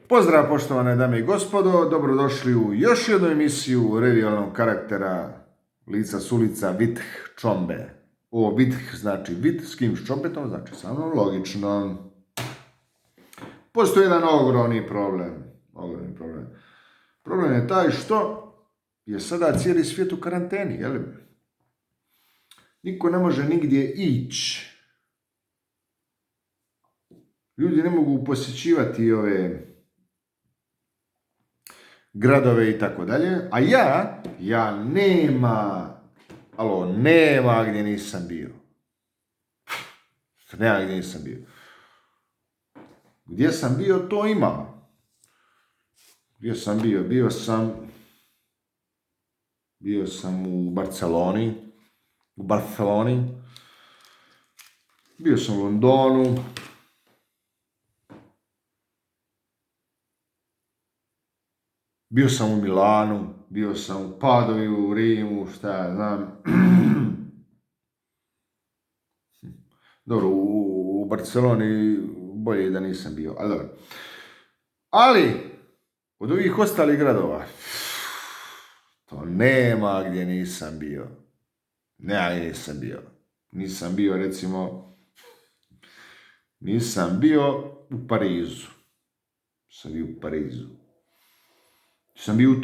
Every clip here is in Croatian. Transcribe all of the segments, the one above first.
Pozdrav poštovane dame i gospodo, dobrodošli u još jednu emisiju revijalnog karaktera lica s ulica Vitih Čombe. Ovo Vitih znači Vit, s kim s Čombetom znači sa mnom, logično. Postoji jedan ogromni problem. Problem je taj što je sada cijeli svijet u karanteni, jel? Niko ne može nigdje ići. Ljudi ne mogu posjećivati ove gradove i tako dalje, a ja nema gdje nisam bio. Gdje sam bio, to ima. Gdje sam bio? Bio sam u Barceloni, bio sam u Londonu, bio sam u Milanu, bio sam u Padovi, u Rimu, šta ja znam. Dobro, u Barceloni bolje da nisam bio, ali dobro. Ali, od ovih ostalih gradova, to nema gdje nisam bio. Nisam bio, recimo, nisam bio u Parizu. Sam bio u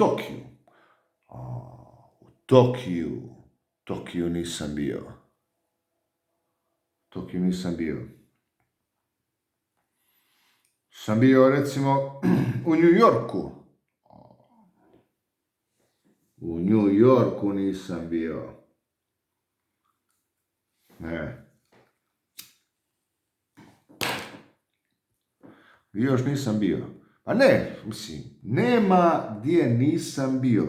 Tokiju. Tokiju nisam bio. Sam bio, recimo, u New Yorku. U New Yorku nisam bio. Ne. Još nisam bio. Pa ne, nema gdje nisam bio.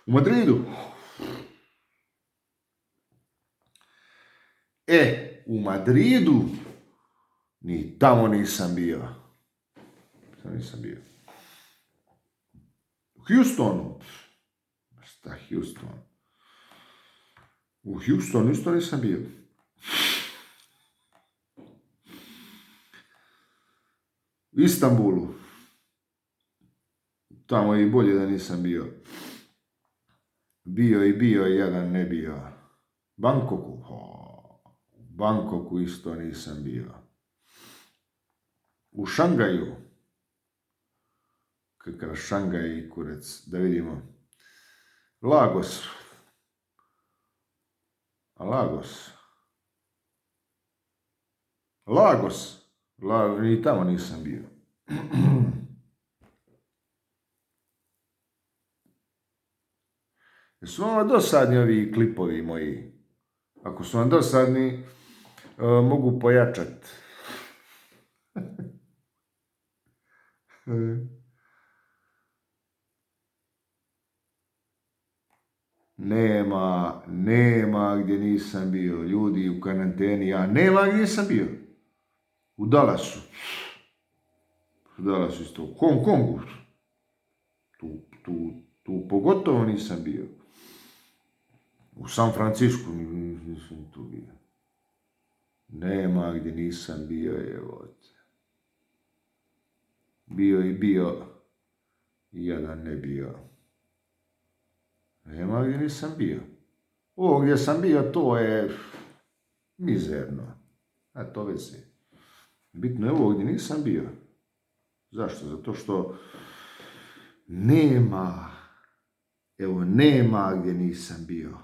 U Madridu. U Madridu ni tamo nisam bio. U Houstonu. Šta Houston? U Houstonu isto nisam bio. U Istanbulu. Tamo je i bolje da nisam bio. Bio, jedan ne bio. Bangkoku isto nisam bio. U Šangaju. Kakav Šangaj i kurec, da vidimo. Lagos. Ni tamo nisam bio. Jesu vam dosadni ovi klipovi moji? Ako su vam dosadni, mogu pojačati. Nema gdje nisam bio. Ljudi u karanteni, nema gdje nisam bio. U Dallasu isto, u Hong Kongu. Tu pogotovo nisam bio. U San Francisku nisam tu bio. Nema gdje nisam bio, evo. Bio, jedan ne bio. Nema gdje nisam bio. Ovo gdje sam bio, to je mizerno. To veze. Bitno je ovo gdje nisam bio. Zašto? Zato što nema gdje nisam bio.